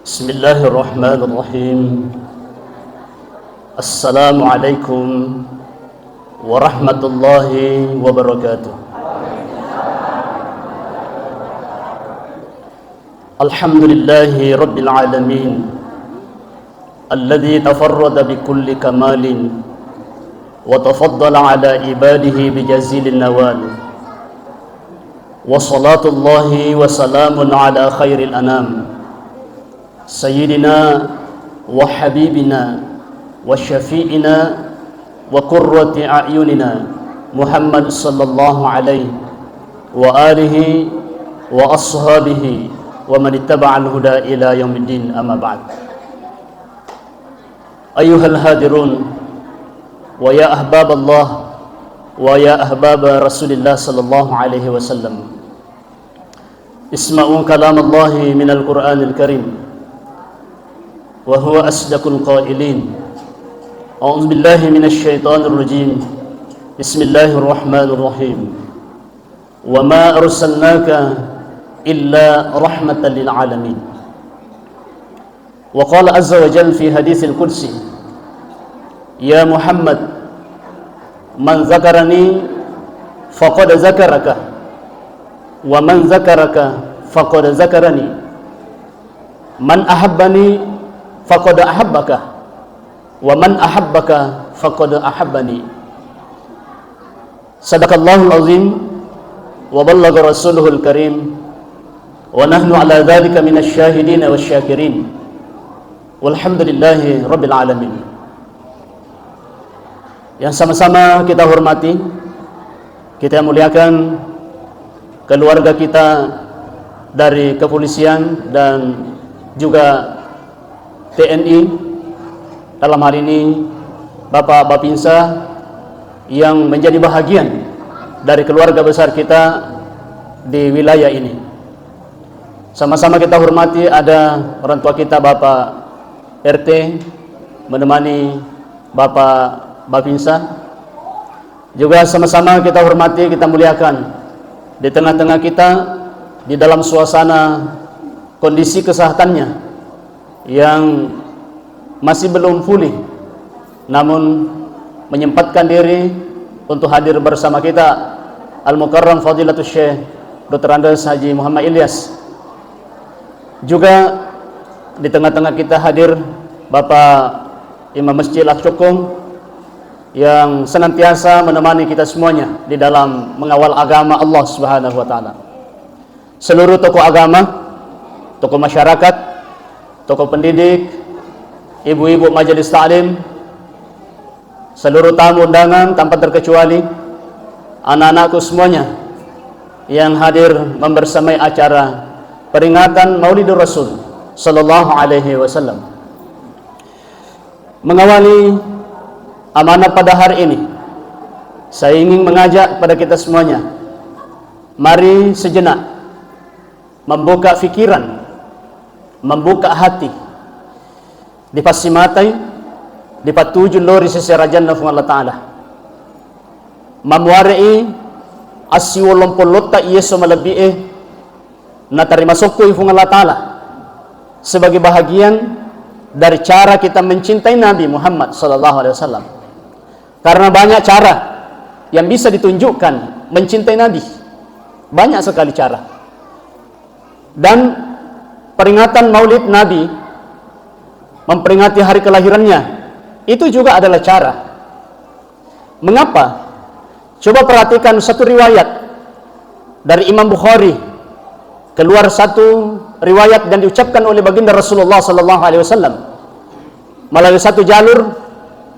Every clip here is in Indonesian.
Bismillahirrahmanirrahim. Assalamualaikum warahmatullahi wabarakatuh. Alhamdulillahi rabbil alamin, alladhi tafarrada bikulli kamalin wa tafaddala ala ibadihi bijazilin nawal. Wa salatullahi wa salamun ala khairil anam, sayyidina wa habibina wa syafi'ina wa qurrati a'yunina Muhammad sallallahu alaihi wa alihi wa ashabihi wa man ittaba'al huda ila yaumiddin, amma ba'd. Ayyuhal hadirun wa ya ahbaballah wa ya ahbab Rasulillah sallallahu alaihi wasallam, isma'u kalam Allah minal Qur'anil Karim wa huwa asdaqul qailin. A'udzu billahi minasy syaithanir rajim. Bismillahirrahmanirrahim. Wa ma arsalnaka illa rahmatan lil alamin. Wa qala azza wa jalla fi haditsil qudsi, ya Muhammad, man zakarani faqad zakaraka wa man zakaraka faqad zakarani, man ahabbani faqad ahabbaka wa man ahabbaka faqad ahabbani. Sadaqallahul azim wa ballagha rasuluhul karim wa nahnu ala dzalika minasy syahidin wasyakirin walhamdulillahi rabbil alamin. Yang sama-sama kita hormati, kita muliakan keluarga kita dari kepolisian dan juga TNI, dalam hal ini Bapak Bapinsa yang menjadi bahagian dari keluarga besar kita di wilayah ini. Sama-sama kita hormati, ada orang tua kita Bapak RT menemani Bapak Bapinsa. Juga sama-sama kita hormati, kita muliakan, di tengah-tengah kita, di dalam suasana kondisi kesehatannya yang masih belum pulih, namun menyempatkan diri untuk hadir bersama kita, Al-Mukarram Fadilatul Syekh Dr. Andes Haji Muhammad Ilyas. Juga di tengah-tengah kita hadir Bapak Imam Masjid Al-Syukung yang senantiasa menemani kita semuanya di dalam mengawal agama Allah Subhanahu wa taala. Seluruh tokoh agama, tokoh masyarakat, tokoh pendidik, ibu-ibu majelis taklim, seluruh tamu undangan tanpa terkecuali, anak-anakku semuanya yang hadir membersamai acara peringatan Maulidur Rasul sallallahu alaihi wasallam. Mengawali amanah pada hari ini, saya ingin mengajak pada kita semuanya, mari sejenak membuka fikiran, membuka hati, dipasimatai, dipatuju lori secara jannah Allah Ta'ala, mamuarai asiwolompolota yeso malabi'e na tarima sokoi fung Allah Ta'ala sebagai bahagian dari cara kita mencintai Nabi Muhammad sallallahu alaihi wasallam. Karena banyak cara yang bisa ditunjukkan mencintai Nabi, banyak sekali cara. Dan peringatan Maulid Nabi, memperingati hari kelahirannya, itu juga adalah cara. Mengapa? Coba perhatikan satu riwayat dari Imam Bukhari, keluar satu riwayat dan diucapkan oleh baginda Rasulullah sallallahu alaihi wasallam melalui satu jalur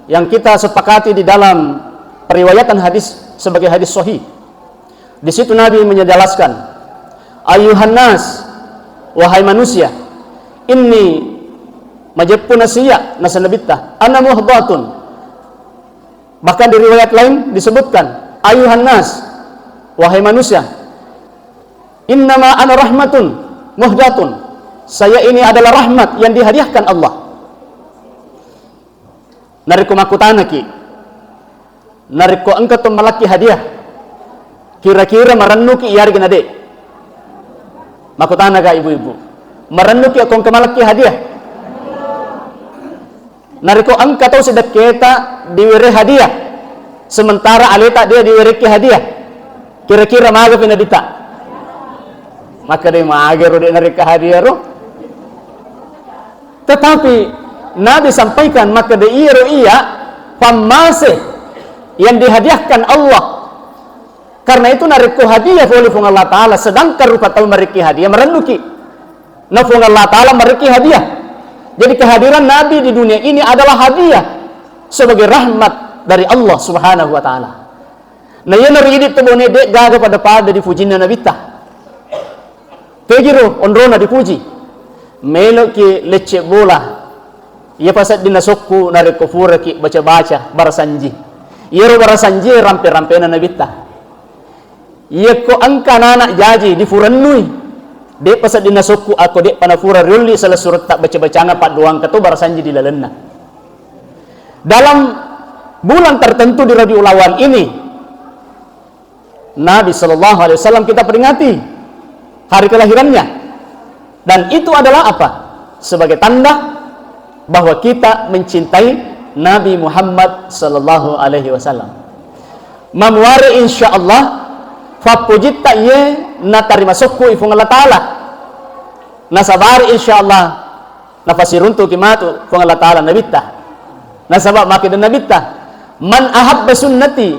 yang kita sepakati di dalam periwayatan hadis sebagai hadis sahih. Di situ Nabi menjelaskan, ayuhan nas, wahai manusia, inni majapuna siya nasanabita ana muhdatun. Bahkan di riwayat lain disebutkan, ayuhan nas, wahai manusia, innama ana rahmatun muhdatun, saya ini adalah rahmat yang dihadiahkan Allah. Nariko makutanaki, nariko engkau malaki hadiah, kira-kira marannuki iyari genade. Makutana ka ibu-ibu. Marannuki akong kamalaki hadiah. Nariko angka tau sedap kita diwiri hadiah. Sementara alita dia diwiri ki hadiah. Kira-kira maga pinadita. Maka dia maga ro dia narika hadiah ro. Tetapi Nabi sampaikan maka dia iya pamase yang dihadiahkan Allah. Karena itu nariko hadiah oleh Allah Ta'ala. Sedangkan rupa tahu meriki hadiah merenduki. Nafung Allah Ta'ala meriki hadiah. Jadi kehadiran Nabi di dunia ini adalah hadiah sebagai rahmat dari Allah Subhanahu wa Ta'ala. Nah, ia naridit tu bone dek gaga pada dipujinya Nabi ta. Pegiro onrona dipuji. Melo ki lecce bola. Ia pasat dinasokku nari kufura ki baca-baca barasanji. Ia ro barasanji rampe-rampe na Nabi ta. Ia ko angka anak jaji di furannui. Dek pasat dinasokku aku dek panafura ruli salah surat tak baca-bacana pak doang ketu barasanji di lalenna. Dalam bulan tertentu di Rabiul Awal ini Nabi sallallahu alaihi wasallam kita peringati hari kelahirannya. Dan itu adalah apa? Sebagai tanda bahwa kita mencintai Nabi Muhammad sallallahu alaihi wasallam. Mamwari insyaallah fapujitta ye natari masukku ifung Allah Ta'ala nasabari insyaallah nafasiruntu kimatu ifung Allah Ta'ala nabita nasabak makidan nabita man ahabba sunnati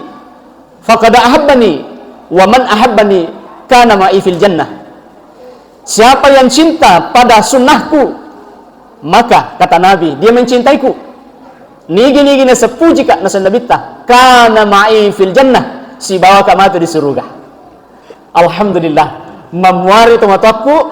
faqad ahabbani wa man ahabbani kana ma'i fil jannah. Siapa yang cinta pada sunnahku maka kata Nabi dia mencintaiku. Nigi na sepuji kak nasa nabita kana ma'i fil jannah si bawa kamatu di surga. Alhamdulillah mamwari tomataku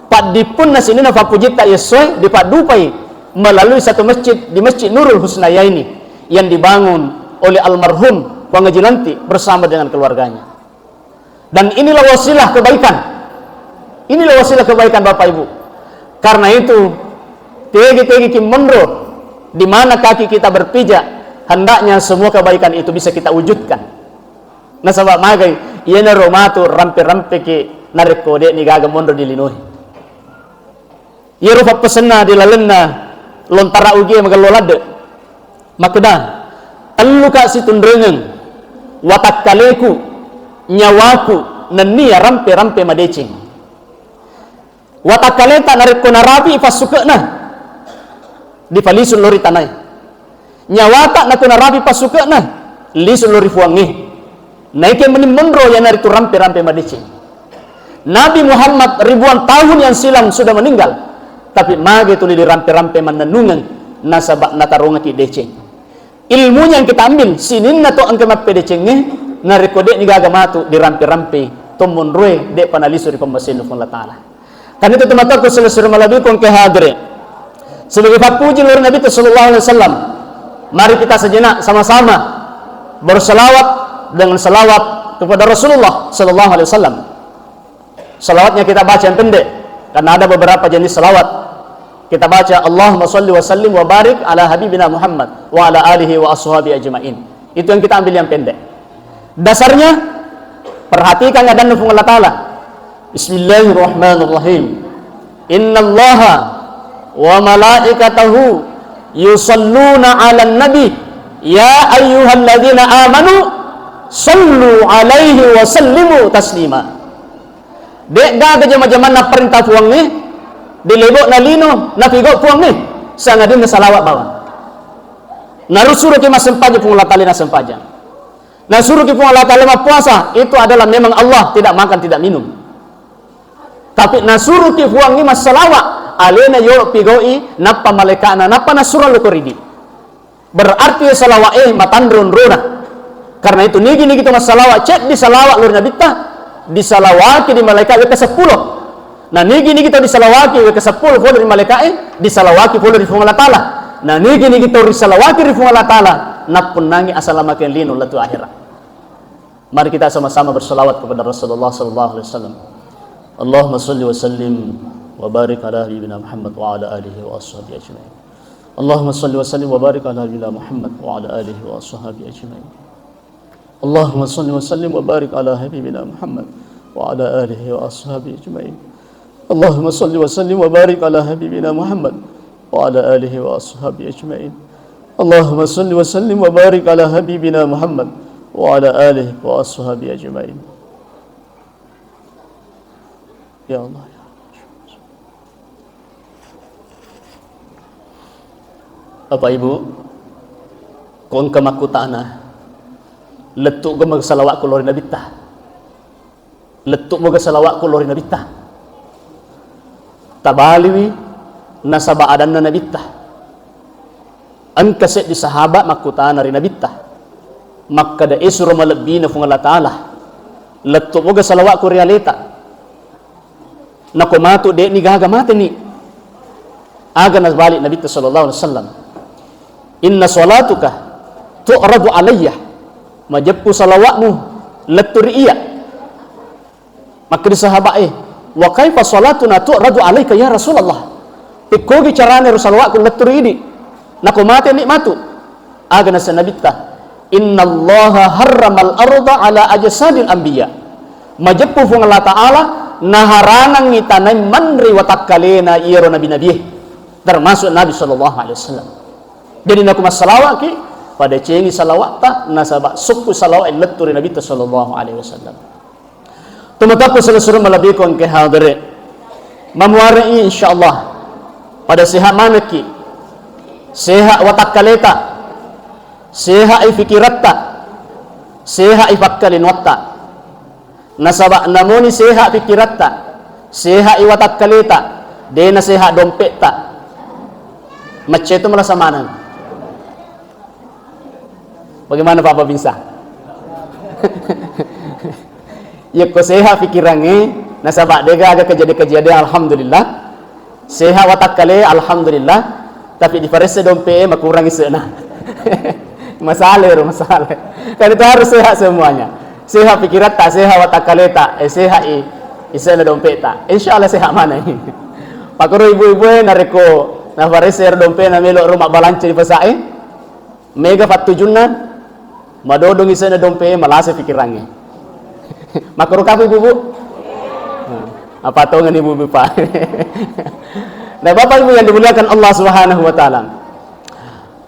padipun na sini na fapujita yesoy dipadupai melalui satu masjid di Masjid Nurul Husnaya ini yang dibangun oleh almarhum Pangajilanti bersama dengan keluarganya. Dan inilah wasilah kebaikan. Inilah wasilah kebaikan Bapak Ibu. Karena itu tegi-tegi kimondro di mana kaki kita berpijak, hendaknya semua kebaikan itu bisa kita wujudkan. Nasabak magai iana romatu rampe-rampe ki nariko de ni gaga mondo dilinuhi. Ia rupa pesena dilalenna lontara ugi magalolade. Makda allu ka situndrengen watakkaleku nyawaku nenia rampe-rampe madecing. Watakkaleta nariko narabi fasukena di palisun lori tanai. Nyawata na kunarabi pasukena lisun lori fuangi. Naikin menimondro yang nari tu rampe-rampe madicing. Nabi Muhammad ribuan tahun yang silam sudah meninggal, tapi mage tuli di rampe-rampe menenungan nasabak natarunga ki decing. Ilmunya yang kita ambil sinin na to ang kemappe decengnya nari kode ni gagamatu di rampe-rampe tomonroe de panaliso di pembasin Allah Ta'ala. Kan itu teman-teman ko selesai malabi kong kehadre. Sebagai papuji lor Nabi sallallahu alaihi wasallam, mari kita sejenak sama-sama berselawat dengan selawat kepada Rasulullah sallallahu alaihi wasallam. Selawatnya kita baca yang pendek karena ada beberapa jenis selawat. Kita baca Allahumma shalli wa sallim wa barik ala habibina Muhammad wa ala alihi wa ashabi ajmain. Itu yang kita ambil yang pendek. Dasarnya perhatikan dan nufung Allah Ta'ala. Bismillahirrahmanirrahim. Innallaha wa malaikatahu yusalluna 'alan nabi ya ayyuhalladzina amanu sallu alaihi wa sallimu taslima. Dek gaga jama-jama na perintah puang ni dilebok na lino na pigok puang ni sangadin na salawat bawang narusuru ki masempaja pung Allah Ta'ala na sempaja nasuruh ki pung Allah Ta'ala puasa itu adalah memang Allah tidak makan tidak minum, tapi nasuruh ki puang ni mas salawat alena yo pigoi napa malaikana napa nasura lo koridi berarti salawat matandron rona. Karena itu nigi kita masalawat cek di salawat lur Nabi ta disalawati di malaikat ke-10. Nah nigi kita disalawati ke-10 puluh di malaikat disalawati puluh di Allah Ta'ala. Nah nigi kita disalawati di Allah Ta'ala napun nangi asalamaken linu latu akhirat. Mari kita sama-sama bersalawat kepada Rasulullah sallallahu alaihi wasallam. Allahumma shalli wa sallim wa barik ala habibina Muhammad wa ala alihi wa ashabihi ajmain. Allahumma shalli wa sallim wa barik ala habibina Muhammad wa ala alihi wa ashabihi ajmain. Allahumma salli wa sallim wa barik ala habibina Muhammad wa ala alihi wa ashabihi ajmain. Allahumma salli wa sallim wa barik ala habibina Muhammad wa ala alihi wa ashabihi ajma'in. Allahumma salli wa sallim wa barik ala habibina Muhammad wa ala alihi wa ashabihi ajma'in. Ya Allah, ya Bapak Ibu, kung kamakutana letuk ko magsalawat ko lori nabita, letuk mo salawat ko lori nabita, tabaliwi nasa baadan na nabita, ang kaset di sahabat makutana rin nabita, makada isro malabi na fung Allah Ta'ala, letuk mo salawat ko realita, na kumato de ni gagamate ni, aga nasbalik nabita sallallahu alaihi wasallam, inna salatuka tu'radu alayya, majapku salawatmu leturi iya. Maka di sahabat wa kaifa salatuna tu'radu alayka ya Rasulullah, pikogi carane ru salawatku leturi ini naku mate nikmatu. Aga na sanabita, inna allaha harramal arda ala ajsadil anbiya, majapku fung Allah Ta'ala naharanang ngitanay manri watakkalena iro nabi-nabi termasuk Nabi sallallahu alaihi wasallam. Jadi naku masalawat ki pada cengi salawat ta nasabak suku salawat leturi Nabi sallallahu alaihi wasallam. Tumatapo seluruh malabiko ang kehadere mamuari insyaallah pada sehat manaki, sehat watakkaleta, sehat fikiratta, sehat ifakkalinwatta, nasabak namuni sehat fikiratta, sehat iwatakkaleta, dena sehat dompeta, macam itu merasa mana? Bagaimana Papa bisa? Ya ko sehat pikirannya, nasabak dega agak kejadian alhamdulillah, sehat watakale alhamdulillah, tapi di farese dompe makurangi sana. masalah. Kan itu harus sehat semuanya. Sehat pikiran tak, sehat watakale tak, sehat isana dompe tak. Insyaallah sehat mana ini? Pakuru ibu-ibu nareko na farese dompe na melo rumah balance di pasai. Mega fatujunna madodong isa na dompe malasa pikirannya. Makro kafe bubu. Apa tahu ngan ibu pa? Nah Bapak Ibu yang dimuliakan Allah Subhanahu wa taala.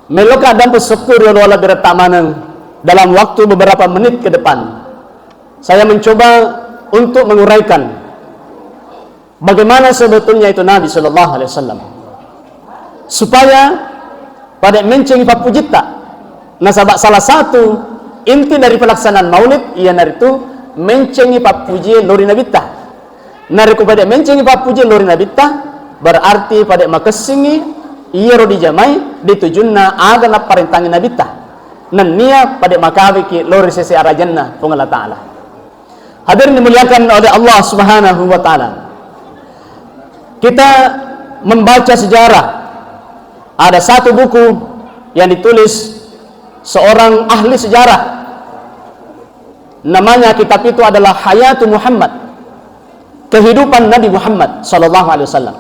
Meloka dan bersyukur wala beratamanang dalam waktu beberapa menit ke depan. Saya mencoba untuk menguraikan bagaimana sebetulnya itu Nabi sallallahu alaihi wasallam. Supaya pada mencengi papujita nasabak salah satu inti dari pelaksanaan maulid ia naritu mencengi papuji lori nabita. Nariku pada mencengi papuji lori nabita berarti pada makasingi ia rodi jamai ditujunna aga na parintangi nabita nan nia pada makawiki lori sesi arajanna pung Allah Ta'ala. Hadirin dimuliakan oleh Allah Subhanahu wa taala. Kita membaca sejarah, ada satu buku yang ditulis seorang ahli sejarah, namanya kitab itu adalah Hayatu Muhammad, kehidupan Nabi Muhammad sallallahu alaihi wasallam.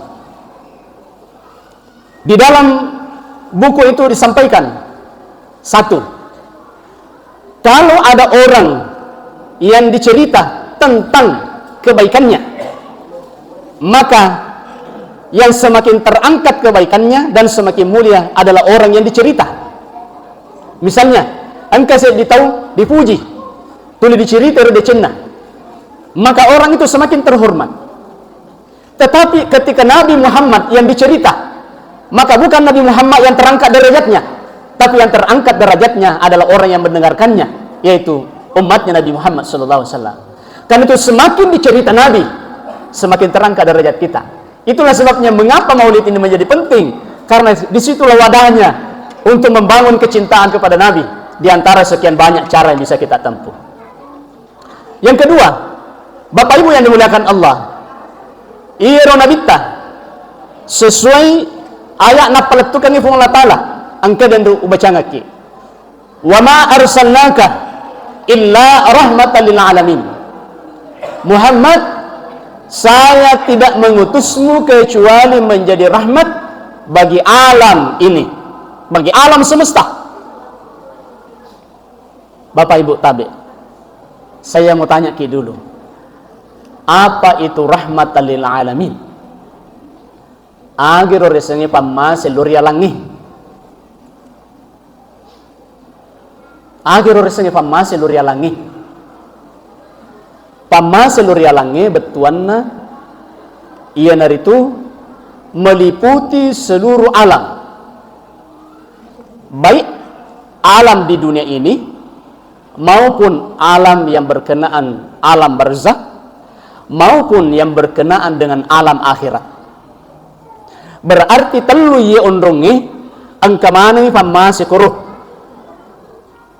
Di dalam buku itu disampaikan satu, kalau ada orang yang dicerita tentang kebaikannya, maka yang semakin terangkat kebaikannya dan semakin mulia adalah orang yang dicerita. Misalnya, engkau saya ditahu, dipuji, tulis dicerita di cenah, maka orang itu semakin terhormat. Tetapi ketika Nabi Muhammad yang dicerita, maka bukan Nabi Muhammad yang terangkat derajatnya, tapi yang terangkat derajatnya adalah orang yang mendengarkannya, yaitu umatnya Nabi Muhammad sallallahu alaihi wasallam. Karena itu semakin dicerita Nabi, semakin terangkat derajat kita. Itulah sebabnya mengapa maulid ini menjadi penting, karena disitulah wadahnya untuk membangun kecintaan kepada Nabi di antara sekian banyak cara yang bisa kita tempuh. Yang kedua, Bapak Ibu yang dimuliakan Allah, iro nabita sesuai ayat na paletukan ifung Allah Ta'ala angka dan ubacangaki, wa ma arsalnaka illa rahmatan lil alamin. Muhammad, saya tidak mengutusmu kecuali menjadi rahmat bagi alam ini, bagi alam semesta. Bapak Ibu tabi, saya mau tanya ki dulu, apa itu rahmatan lil alamin? agiro resenge pamma seluria langi. Agiro resenge pamma seluria langi. Pamma seluria langi betuanna ia naritu meliputi seluruh alam, baik alam di dunia ini maupun alam yang berkenaan alam barzakh maupun yang berkenaan dengan alam akhirat. Berarti telu ye ondrongi angkamani pamase kuruh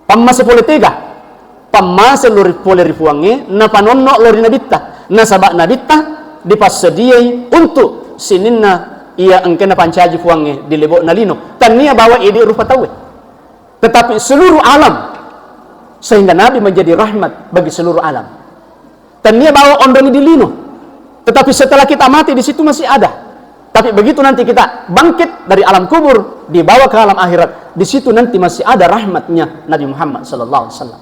pamase politika pamase lori poleri puangi na panonno lori nabitta na sabak nabitta dipasediai untuk sininna ia engkena pancaji puangi di lebok nalino tania bawa ide rupa tawe. Tetapi seluruh alam, sehingga Nabi menjadi rahmat bagi seluruh alam. Tania bawa ondoni di lino, tetapi setelah kita mati di situ masih ada. Tapi begitu nanti kita bangkit dari alam kubur, dibawa ke alam akhirat, di situ nanti masih ada rahmatnya Nabi Muhammad sallallahu alaihi wasallam.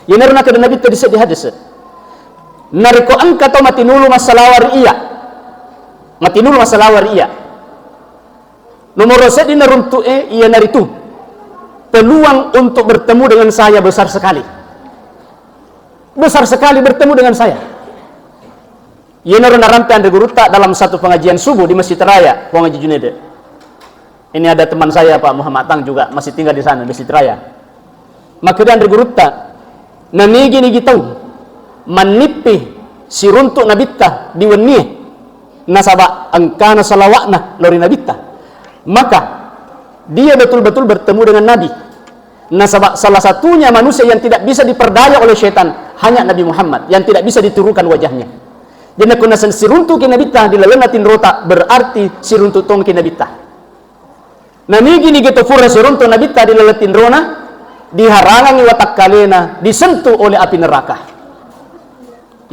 Yang naruna kada Nabi tadi di hadis. Nariko angka to matinulu masalawar iya. Matinulu masalawar iya. Nomor set di naruntu iya naritu. Peluang untuk bertemu dengan saya besar sekali. Besar sekali bertemu dengan saya. Ia naruna rampian de guruta dalam satu pengajian subuh di Masjid Raya, Pengaji Junede. Ini ada teman saya Pak Muhammad Tang juga masih tinggal di sana di Masjid Raya. Maka dia de guruta nanigi ni gitau manipi siruntuk nabitta di wenni nasaba angkana salawatna lori nabitta. Maka dia betul-betul bertemu dengan Nabi. Nasabah salah satunya manusia yang tidak bisa diperdaya oleh syaitan hanya Nabi Muhammad yang tidak bisa diturunkan wajahnya. Jadi kunasan siruntu kinabita dilalenatin rota berarti siruntu tong kinabita. Namigi ni gitu fura siruntu nabita dilaletin rona diharangi watak kalena disentuh oleh api neraka.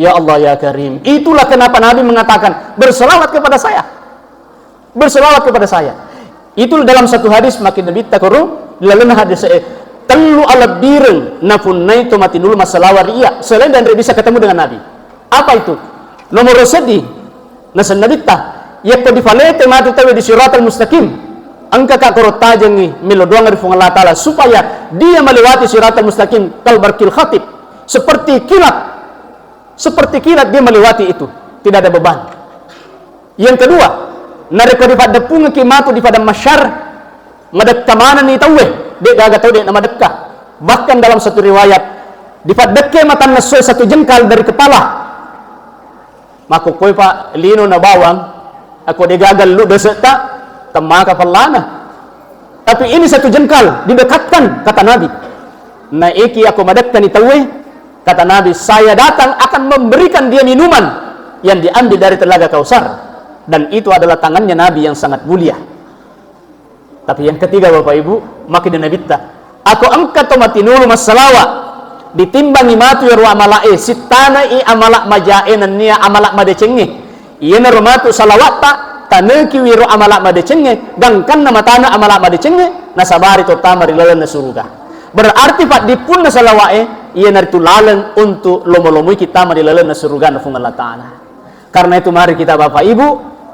Ya Allah ya Karim. Itulah kenapa Nabi mengatakan berselawat kepada saya. Berselawat kepada saya. Itu dalam satu hadis makin nabita kuru dilalena hadis telu alat bireng nafunai to mati dulu masalah waria selain dan bisa ketemu dengan Nabi. Apa itu? Nomor sedi nasan nabita yakko difalete mati tawe di siratal mustaqim angka ka korota jengi milo doang dari Allah taala supaya dia melewati siratal mustaqim kal barkil khatib seperti kilat dia melewati itu tidak ada beban. Yang kedua nareko di pada punga kimatu di pada masyar madak kamanan ni tawe dek gaga tahu dek nama dekah. Bahkan dalam satu riwayat di pada deke mata nasoy satu jengkal dari kepala. Maka koi pak lino na bawang aku de gagal lu beserta temaka pelana. Tapi ini satu jengkal didekatkan kata Nabi. Na eki aku madakkan ni tawe kata Nabi saya datang akan memberikan dia minuman yang diambil dari telaga Kausar. Dan itu adalah tangannya Nabi yang sangat mulia. Tapi yang ketiga Bapak Ibu, makin nabitta. Aku angkat tomatinulu masalawa ditimbangi matu ya ruwa malae sitana i amalak majae nania amalak madecenge. Iya na rumatu salawata taneki wiru amalak madecenge gangkan nama tanah amalak madecenge nasabari to tamari lalan na surga. Berarti Pak dipun na salawae iya naritu lalan untuk lomo-lomoi kita mari lalan na surga na fung Allah Ta'ala. Karena itu mari kita Bapak Ibu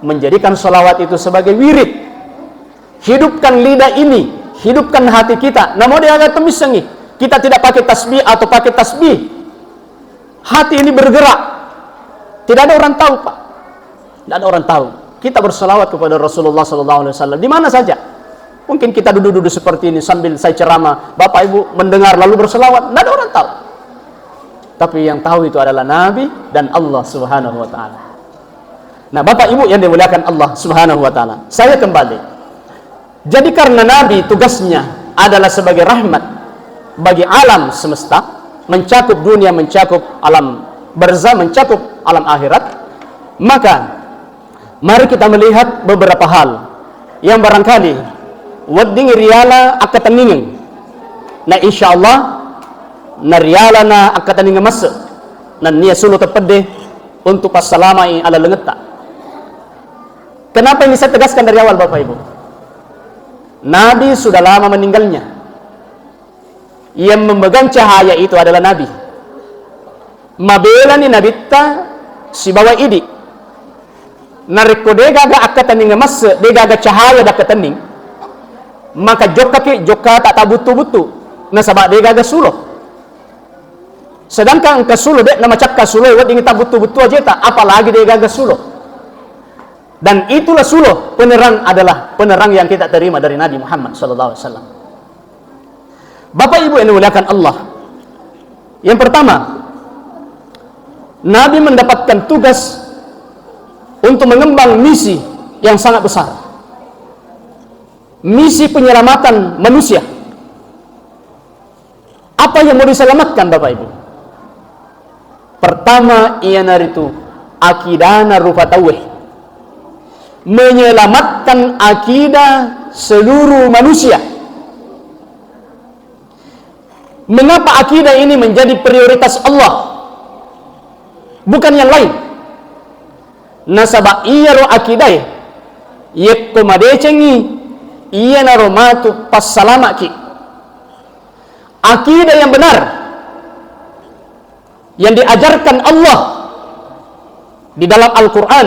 menjadikan salawat itu sebagai wirid. Hidupkan lidah ini, hidupkan hati kita. Namun dia agak temisangi. Kita tidak pakai tasbih atau pakai tasbih. Hati ini bergerak. Tidak ada orang tahu, Pak. Tidak ada orang tahu. Kita bersalawat kepada Rasulullah SAW di mana saja. Mungkin kita duduk-duduk seperti ini sambil saya ceramah, Bapak Ibu mendengar lalu bersalawat. Tidak ada orang tahu. Tapi yang tahu itu adalah Nabi dan Allah Subhanahu Wa Taala. Nah, Bapak Ibu yang dimuliakan Allah Subhanahu Wa Taala, saya kembali. Jadi karena Nabi tugasnya adalah sebagai rahmat bagi alam semesta, mencakup dunia, mencakup alam barzah, mencakup alam akhirat, maka mari kita melihat beberapa hal yang barangkali wedding riala akataningin. Nah insyaallah na riala na akataningin masuk na niya sulu tepede untuk passalamai ala lengeta. Kenapa ini saya tegaskan dari awal Bapak Ibu? Nabi sudah lama meninggalnya. Yang memegang cahaya itu adalah Nabi. Mabela ni nabitta si bawa idi. nariko degaga akataning mas degaga cahaya dakataning, maka joka tak butu-butu nasaba degaga sulo. Sedangkan kasulo dek nama cakka sulo wat ingin butu-butu aja tak, apalagi degaga sulo. Dan itulah sulo, penerang adalah penerang yang kita terima dari Nabi Muhammad sallallahu alaihi wasallam. Bapak Ibu yang dimuliakan Allah, yang pertama, Nabi mendapatkan tugas untuk mengembang misi yang sangat besar, misi penyelamatan manusia. Apa yang mau diselamatkan Bapak Ibu? Pertama, ialah itu akidana rufatawih, menyelamatkan akidah seluruh manusia. Mengapa akidah ini menjadi prioritas Allah, bukan yang lain? Nasaba iya ro akidah yekko madecengi iya naro matu pas salamaki. Akidah yang benar yang diajarkan Allah di dalam Al-Quran,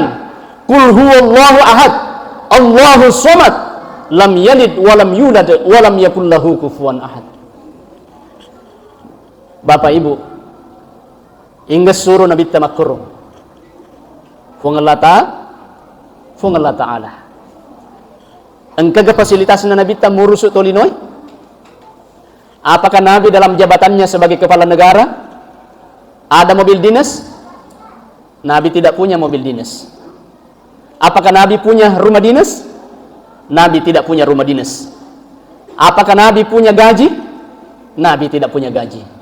Qul huwallahu ahad, Allahu somad, lam yalid walam yulad walam yakul lahu kufuwan ahad. Bapak Ibu, ingat suruh Nabi tamakkurung Allah Ta'ala engkau fasilitas Nabi tamurusuk tolinoi. Apakah Nabi dalam jabatannya sebagai kepala negara ada mobil dinas? Nabi tidak punya mobil dinas. Apakah Nabi punya rumah dinas? Nabi tidak punya rumah dinas. Apakah Nabi punya gaji? Nabi tidak punya gaji.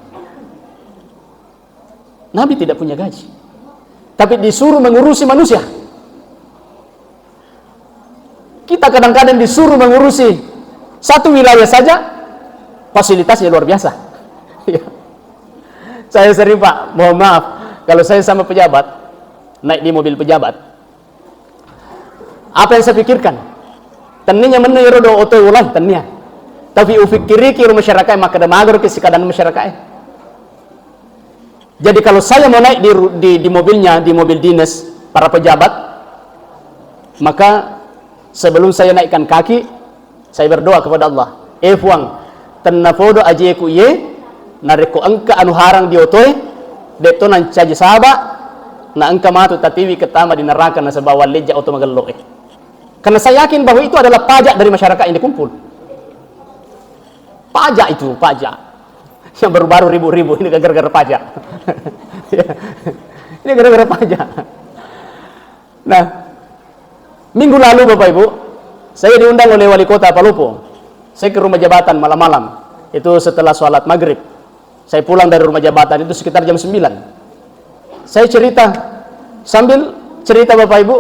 Nabi tidak punya gaji, tapi disuruh mengurusi manusia. Kita kadang-kadang disuruh mengurusi satu wilayah saja, fasilitasnya luar biasa. Saya sering, Pak, mohon maaf, kalau saya sama pejabat naik di mobil pejabat, apa yang saya pikirkan? Teninya menero do oto ulah tenia, tapi ufikiri kira masyarakat maka demagar ke sikadan masyarakat. Jadi kalau saya mau naik di mobilnya, di mobil dinas para pejabat, maka sebelum saya naikkan kaki, saya berdoa kepada Allah, Fuang, tenafodo ajeku ye, nareko engka anu harang di otoy, deto nan caji saba, na engka matu tatiwi ketama di neraka na sebawa leja oto magelok. Karena saya yakin bahwa itu adalah pajak dari masyarakat yang dikumpul. Pajak itu, pajak. Yang baru-baru ribu-ribu, ini gara-gara pajak. Ini gara-gara pajak. Nah, minggu lalu Bapak Ibu, saya diundang oleh wali kota Palopo. Saya ke rumah jabatan malam-malam. Itu setelah sholat maghrib. Saya pulang dari rumah jabatan itu sekitar jam 9. Saya cerita, sambil cerita Bapak Ibu,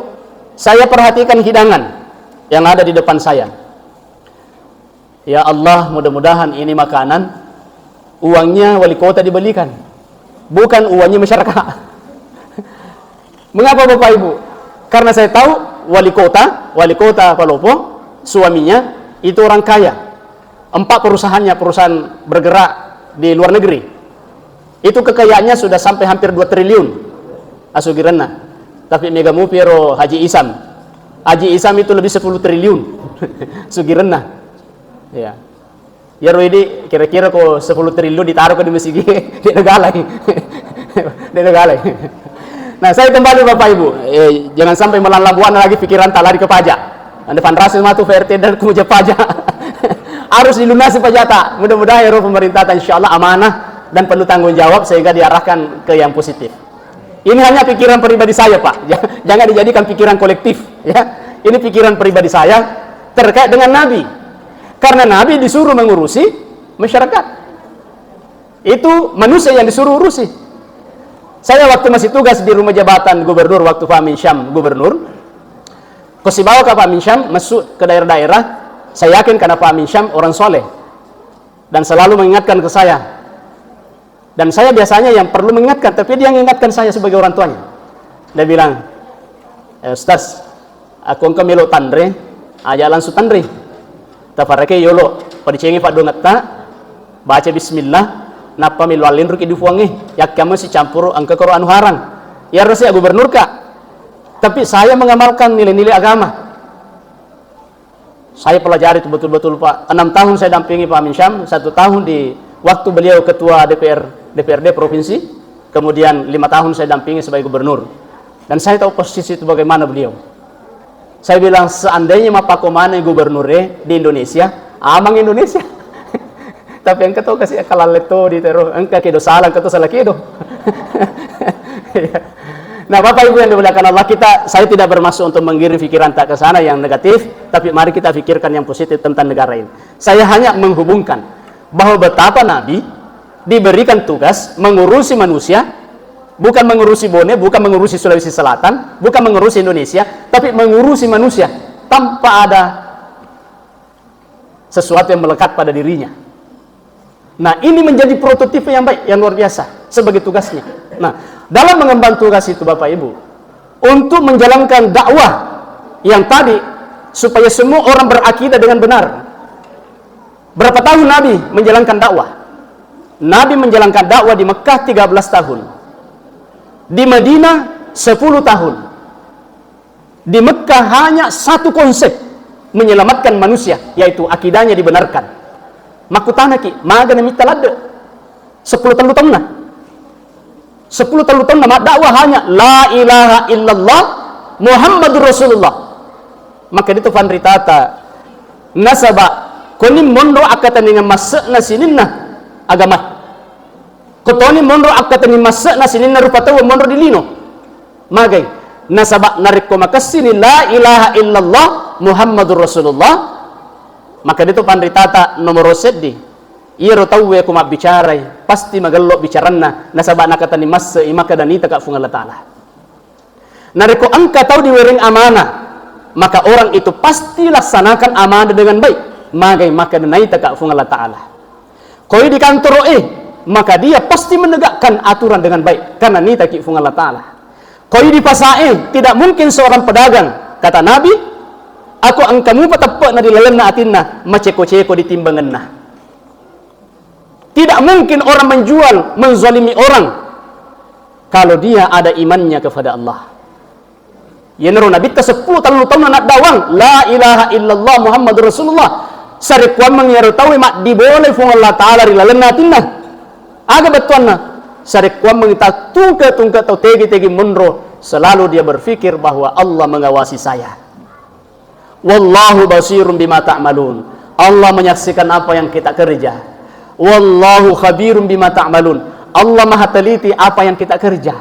saya perhatikan hidangan yang ada di depan saya. Ya Allah, mudah-mudahan ini makanan uangnya wali kota dibelikan, bukan uangnya masyarakat. Mengapa Bapak Ibu? Karena saya tahu wali kota Palopo, suaminya itu orang kaya. 4 perusahaannya, perusahaan bergerak di luar negeri. Itu kekayaannya sudah sampai hampir 2 triliun. Asugirana. Tapi mega mupiro Haji Isam. Haji Isam itu lebih 10 triliun. Sugirana. Ya. Ya ini kira-kira kok 10 triliun ditaruh ke di masjid di negara. Di negara. Nah, saya kembali Bapak Ibu, jangan sampai melalui lagi pikiran tak lari ke pajak. Anda fanrasil matu VRT dan kemudian pajak. Harus dilunasi pajak tak. Mudah-mudahan ya pemerintah insyaallah amanah dan penuh tanggung jawab sehingga diarahkan ke yang positif. Ini hanya pikiran pribadi saya, Pak. Jangan dijadikan pikiran kolektif, ya. Ini pikiran pribadi saya terkait dengan Nabi. Karena Nabi disuruh mengurusi masyarakat. Itu manusia yang disuruh urusi. Saya waktu masih tugas di rumah jabatan gubernur, waktu Pak Amin Syam gubernur, kesibawa ke Pak Amin Syam masuk ke daerah-daerah. Saya yakin karena Pak Amin Syam orang soleh dan selalu mengingatkan ke saya. Dan saya biasanya yang perlu mengingatkan, tapi dia mengingatkan saya sebagai orang tuanya. Dia bilang, Ustaz, aku engkau melo tandre, aja langsung tandre. Tafarake yolo, padicengi Pak Dongata, baca bismillah, napa milualin ruki difuangi, yak kamu si campur angka koro anu harang. Ya rasa gubernur kak, Tapi saya mengamalkan nilai-nilai agama. Saya pelajari itu betul-betul Pak. 6 tahun saya dampingi Pak Amin Syam, 1 tahun di waktu beliau ketua DPRD provinsi, kemudian 5 tahun saya dampingi sebagai gubernur. Dan saya tahu posisi itu bagaimana beliau. Saya bilang seandainya Pak Komane gubernurnya di Indonesia, amang Indonesia. Tapi engkau tahu kasih kalaleto di terus, engkau kedo salah, engkau salah kedo. Nah, Bapak Ibu yang dimuliakan Allah, saya tidak bermaksud untuk menggiring pikiran tak ke sana yang negatif, tapi mari kita pikirkan yang positif tentang negara ini. Saya hanya menghubungkan bahwa betapa Nabi diberikan tugas mengurusi manusia, bukan mengurusi Bone, bukan mengurusi Sulawesi Selatan, bukan mengurusi Indonesia, tapi mengurusi manusia tanpa ada sesuatu yang melekat pada dirinya. Nah, ini menjadi prototipe yang baik, yang luar biasa sebagai tugasnya. Nah, dalam mengemban tugas itu Bapak Ibu, untuk menjalankan dakwah yang tadi, supaya semua orang berakidah dengan benar. Berapa tahun Nabi menjalankan dakwah? Nabi menjalankan dakwah di Mekah 13 tahun. Di Madinah 10 tahun. Di Mekah hanya satu konsep, menyelamatkan manusia, yaitu akidahnya dibenarkan. Makutanaki, maga na mitalade. 10 tahun na. 10 tahun nama dakwah hanya la ilaha illallah Muhammadur Rasulullah. Maka itu fanritata nasaba konim mondo akata ninga masna sininna agama. Kotoni mondo akata ni masna sininna rupatawa mondo dilino. Magai nasaba nariko makasini la ilaha illallah Muhammadur Rasulullah. Maka itu fanritata nomor seddi. Iro tawwe kuma bicarai pasti magallo bicaranna nasaba nakata ni mas imaka danita ka fungal taala. Nareko angka tahu diwering amanah, maka orang itu pasti laksanakan amanah dengan baik. Magai maka danita ka fungal taala. Koi di kantor maka dia pasti menegakkan aturan dengan baik karena nita ki fungal taala. Koi di pasai tidak mungkin seorang pedagang kata Nabi, aku angkamu patappa na dilalenna atinna maceko-ceko di timbanganna. Tidak mungkin orang menjual, menzalimi orang kalau dia ada imannya kepada Allah. Ya nero Nabi ta 10 tahun nak dawang la ilaha illallah Muhammadur Rasulullah. Sari kuan mangyaro tawi mak diboleh fung Allah taala rilalenna tinna. Aga betuanna sari kuan mangita tungka tau tegi munro, selalu dia berpikir bahwa Allah mengawasi saya. Wallahu basirun bima ta'malun. Allah menyaksikan apa yang kita kerja. Wallahu khabirum bima ta'malun. Allah maha teliti apa yang kita kerja.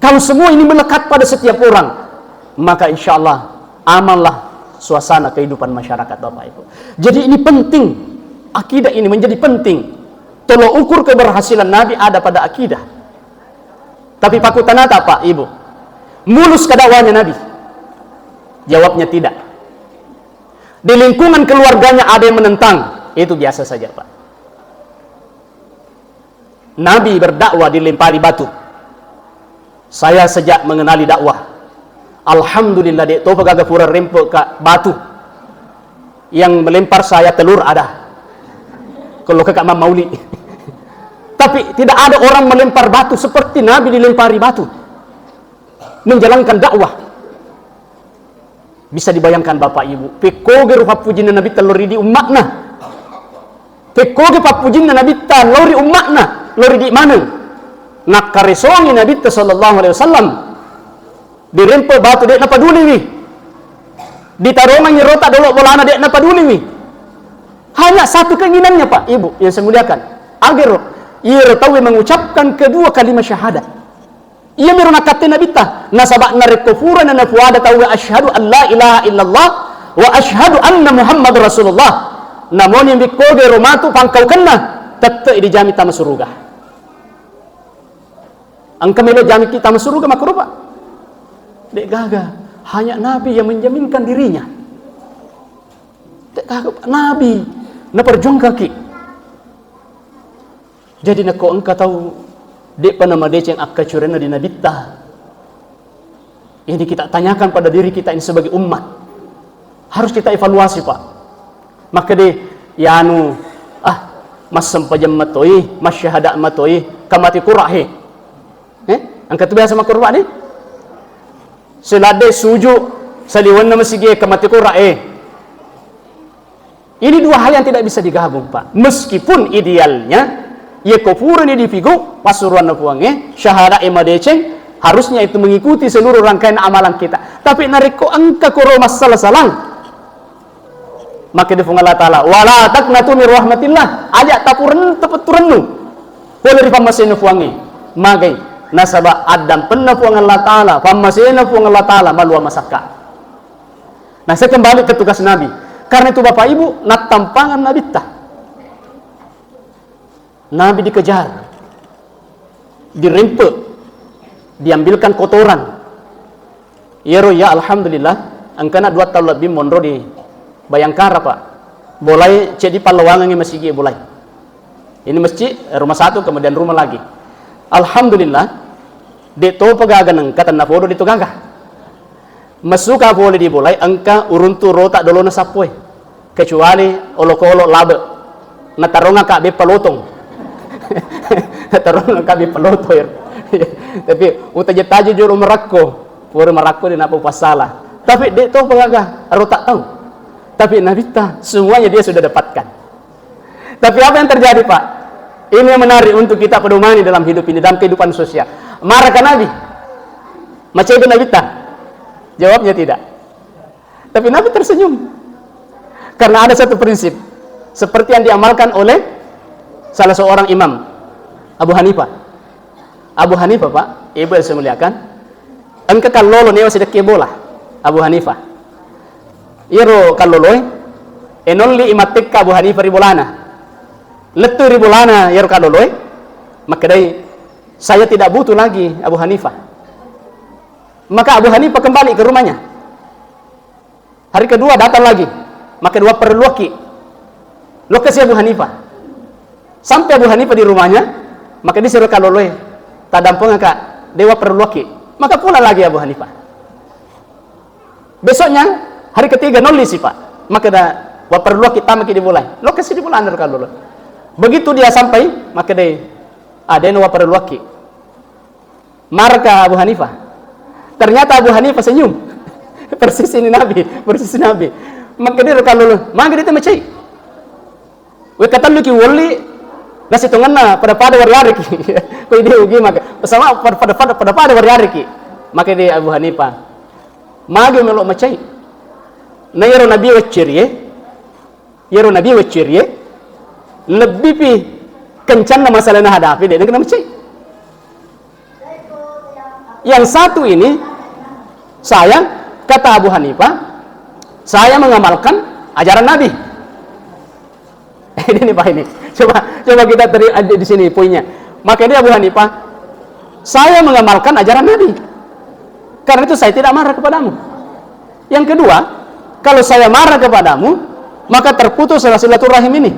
Kalau semua ini melekat pada setiap orang, maka insya Allah amanlah suasana kehidupan masyarakat Bapak Ibu. Jadi ini penting, akidah ini menjadi penting. Tolong ukur keberhasilan Nabi ada pada akidah. Tapi pakutanata Pak Ibu, mulus kedakwahnya Nabi? Jawabnya tidak. Di lingkungan keluarganya ada yang menentang, itu biasa saja Pak. Nabi berdakwah dilempari batu. Saya sejak mengenali dakwah, alhamdulillah dek topa gaga pura rempo ka batu. Yang melempar saya telur ada. Kalau kakak mauli. Tapi tidak ada orang melempar batu seperti Nabi dilempari batu. Menjalankan dakwah. Bisa dibayangkan Bapak Ibu, pekoge rupa pujinna Nabi teluri di umatna. Pekoge papujinna Nabi teluri umatna. Lori di mana? Nak karesongi Nabi sallallahu alaihi wasallam. Dirempo batu dek na paduli wi. Ditarongan nyerota dolo bolana dek na paduli wi. Hanya satu keinginannya Pak Ibu yang saya muliakan. Agar ia tahu mengucapkan kedua kalimat syahadat. Ia merona kata Nabi ta nasabak narekufuran na fuada tahu asyhadu an la ilaha illallah wa asyhadu anna Muhammad Rasulullah. Namun yang bikoge romatu pangkau kena tetap di jami tama surga. Angka melo jami kita surga makro Pak. Dek gaga, hanya Nabi yang menjaminkan dirinya. Dek gaga, Nabi na perjuang kaki. Jadi nak engkau tahu dek panama dek yang akka curena di Nabi ta. Ini kita tanyakan pada diri kita ini sebagai umat. Harus kita evaluasi Pak. Maka deh ya mas sempajam matoi, mas syahadat matoi, kamati kurahe. Angkat tu biasa makro Pak ni. selade suju saliwan na masige kamatikura Ini dua hal yang tidak bisa digabung, Pak. Meskipun idealnya ye kufur ni dipigo pasuruan na puange syahada emadeceng harusnya itu mengikuti seluruh rangkaian amalan kita. Tapi nariko angka koro masalah salang. Maka difung Allah Ta'ala wala taqnatu min rahmatillah ajak tapuren tepeturennu boleh dipamasinu puange magai nasaba adam penna puang Allah Ta'ala pamasinu puang Allah Ta'ala malua masaka. Nah, saya kembali ke tugas Nabi. Karena itu Bapak Ibu, nak tampangan Nabi tah. Nabi dikejar, dirempek, diambilkan kotoran. Ya alhamdulillah, angkana 2 tahun lebih mondro di Bayangkara, Pak. Boleh jadi Palawangan yang masih boleh. Ini masjid, rumah satu, kemudian rumah lagi. Alhamdulillah, di to pagagan kata na fodo dito gagah. Masuka boleh diboleh angka uruntu rota dolo na sapoy. Kecuali olok-olok labe. Nataronga ka be palotong. Nataronga ka be palotong. Tapi utaje-taje juro merakko. Pura merakko di napo pasala. Tapi dia tahu pagaga, aro tak tahu. Tapi Nabi ta semuanya dia sudah dapatkan. Tapi apa yang terjadi, Pak? Ini yang menarik untuk kita pedomani dalam hidup ini, dalam kehidupan sosial. Marah ke Nabi? Macam itu Nabi ta? Jawabnya tidak. Tapi Nabi tersenyum. Karena ada satu prinsip seperti yang diamalkan oleh salah seorang imam, Abu Hanifah. Abu Hanifah, Pak, ibu yang saya muliakan, engka kalolo newa sidak bola. Abu Hanifah. Iro kalolo enolli imatik ka Abu Hanifah ribolana. Letu ribolana iro kalolo maka dai saya tidak butuh lagi Abu Hanifah. Maka Abu Hanifah kembali ke rumahnya. Hari kedua datang lagi. Maka dua perluaki. Lokasi Abu Hanifah. Sampai Abu Hanifah di rumahnya, maka disuruh kaloloy. Tadampung kak dewa perluaki. Maka pulang lagi Abu Hanifah. Besoknya hari ketiga noli sih, Pak. Maka dah wa perluaki tamaki dimulai. Lokasi dimulai andar kaloloy. Begitu dia sampai, maka dia ada wa perluaki. Marka Abu Hanifah. Ternyata Abu Hanifah senyum. Persis ini Nabi, persis Nabi. Maka dia kalau maka dia macai. We kata lu ki wali nasi tongana pada wari ki. Ko dia ugi maka sama pada wari ki. Maka dia Abu Hanifah. Mage melo macai. Na yaro Nabi waciriye. Yaro Nabi waciriye. Lebih pi kencan masalah na hadapi dia kena macai. Yang satu ini saya kata Abu Hanifah saya mengamalkan ajaran Nabi. Ini Pak ini. Coba kita di sini poinnya. Maka dia Abu Hanifah, saya mengamalkan ajaran Nabi. Karena itu saya tidak marah kepadamu. Yang kedua, kalau saya marah kepadamu, maka terputus silaturahim ini.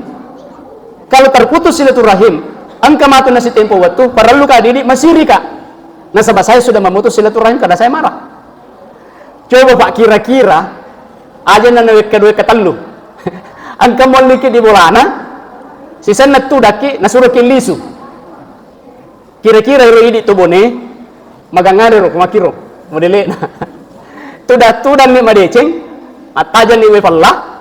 Kalau terputus silaturahim, angka matu nasi tempo waktu, perlu kah didik masiri kak. Nasabah saya sudah memutus silaturahim karena saya marah. Coba Pak kira-kira aja nanawek kedua ketelu. Angka moliki di bolana, sisa natu daki nasuruh kilisu. Kira-kira ilo ini tubone, magangare ro kumakiro, modele. Tudan ni madeceng, atajan ni wefalla,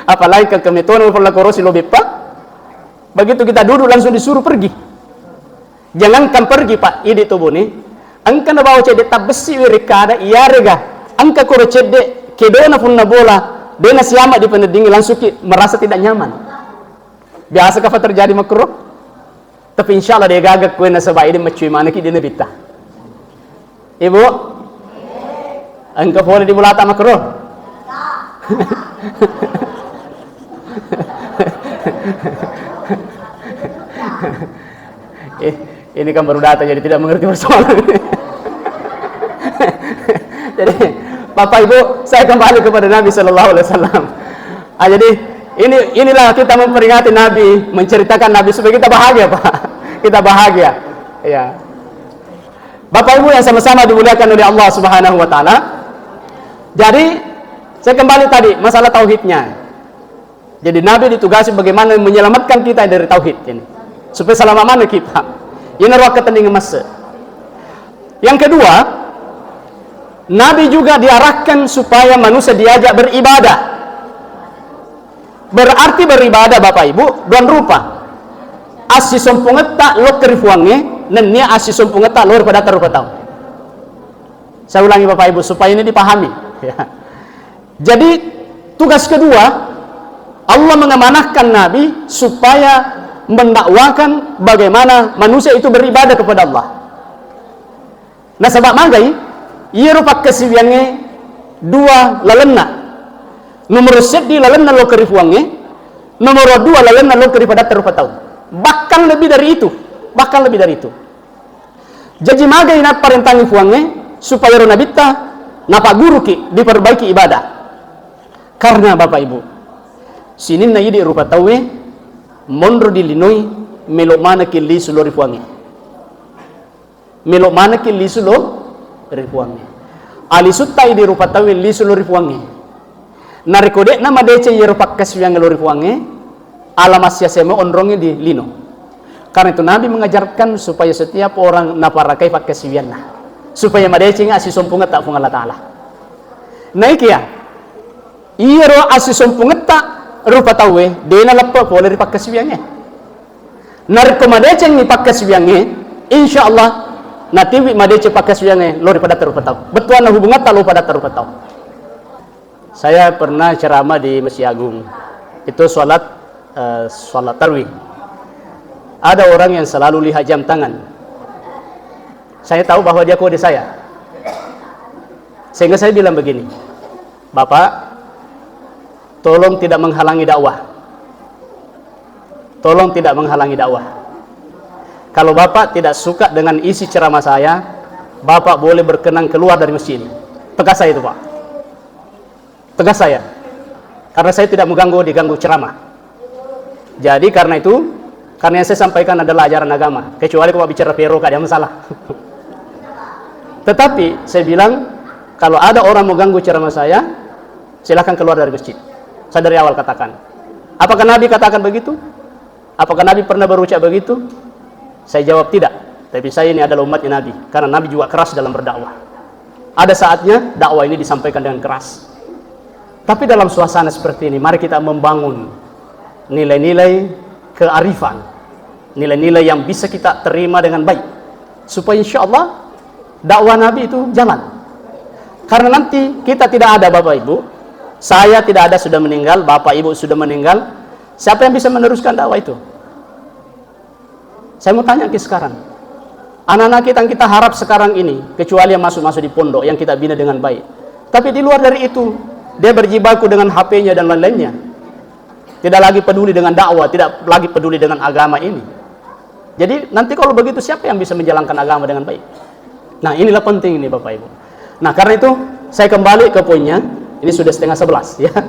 apalagi ke kemetona wefalla korosi lobepa. Begitu kita duduk langsung disuruh pergi. Jangankan pergi Pak, ini tubone. Angka na bawa cedek tabesi wirikada iya rega. Angka koro cedek kedona pun na bola, dena siama di penedingi langsung merasa tidak nyaman. Biasa kafa terjadi makro. Tapi insya Allah dia gagak kue na sabay ini macui mana ki dina bita. Ibu, angka boleh dimulata makro. Ini kan baru datang jadi tidak mengerti persoalan. Jadi Bapak Ibu, saya kembali kepada Nabi Sallallahu Alaihi Wasallam. Jadi inilah kita memperingati Nabi, menceritakan Nabi supaya kita bahagia, Pak. Kita bahagia. Ya. Bapak Ibu yang sama-sama dimuliakan oleh Allah Subhanahu Wa Taala. Jadi saya kembali tadi masalah tauhidnya. Jadi Nabi ditugasi bagaimana menyelamatkan kita dari tauhid ini, supaya selama mana kita. Ini ruang ketending emas. Yang kedua, Nabi juga diarahkan supaya manusia diajak beribadah. Berarti beribadah Bapak Ibu dua rupa. Asi sompungeta lo kerifuange, nenia asi sompungeta lo pada rupa tahu. Saya ulangi Bapak Ibu supaya ini dipahami. Ya. Jadi tugas kedua, Allah mengamanahkan Nabi supaya mendakwakan bagaimana manusia itu beribadah kepada Allah. Nah sebab magai, ia rupa kesiwiannya dua lalena. Nomor sedi lalena lo kerifuange, nomor dua lalena lo keripada terupa tahu. Bahkan lebih dari itu, Jadi magai nak parentangi fuange supaya rona bita napa guru ki diperbaiki ibadah. Karena Bapak Ibu, sini na ide rupa tahu mondro dilinoi melok mana ki li sulori fuange. Melok mana ki li sulori fuange. Ali sutta ide rupa tahu li sulori fuange. Narikode nama dece yerupak kaswiang lori fuange alamasya sema ondrongi di lino. Karena itu Nabi mengajarkan supaya setiap orang naparakai pakai kaswian supaya madece ngasi sompunga tak funga Allah Taala. Naik ya. Iro asi sompunga tak rupa tawe dena lepa boleh dipakai kaswiange. Nariko madece ni pakai kaswiange insyaallah nanti madece pakai kaswiange lori pada terupa tahu. Betuan hubungan tak lo pada terupa tahu. Saya pernah ceramah di Masjid Agung. Itu sholat tarawih. Ada orang yang selalu lihat jam tangan. Saya tahu bahwa dia kode saya. Sehingga saya bilang begini, Bapak, tolong tidak menghalangi dakwah. Tolong tidak menghalangi dakwah. Kalau Bapak tidak suka dengan isi ceramah saya, Bapak boleh berkenan keluar dari masjid ini. Tegas saya itu Pak. Tegas saya, karena saya tidak diganggu ceramah. Jadi karena itu, karena yang saya sampaikan adalah ajaran agama, kecuali kalau bicara pero ada masalah. Tetapi saya bilang, kalau ada orang mau ganggu ceramah saya, silahkan keluar dari masjid. Saya dari awal katakan. Apakah Nabi katakan begitu? Apakah Nabi pernah berucap begitu? Saya jawab tidak. Tapi saya ini adalah umatnya Nabi, karena Nabi juga keras dalam berdakwah. Ada saatnya dakwah ini disampaikan dengan keras. Tapi dalam suasana seperti ini, mari kita membangun nilai-nilai kearifan, nilai-nilai yang bisa kita terima dengan baik, supaya insya Allah dakwah Nabi itu jalan. Karena nanti kita tidak ada Bapak Ibu, saya tidak ada sudah meninggal, Bapak Ibu sudah meninggal, siapa yang bisa meneruskan dakwah itu? Saya mau tanya sekarang, anak-anak kita yang kita harap sekarang ini, kecuali yang masuk-masuk di pondok, yang kita bina dengan baik. Tapi di luar dari itu, dia berjibaku dengan HP-nya dan lain-lainnya. Tidak lagi peduli dengan dakwah, tidak lagi peduli dengan agama ini. Jadi nanti kalau begitu siapa yang bisa menjalankan agama dengan baik? Nah inilah penting ini Bapak Ibu. Nah karena itu saya kembali ke poinnya. Ini sudah 10:30 ya.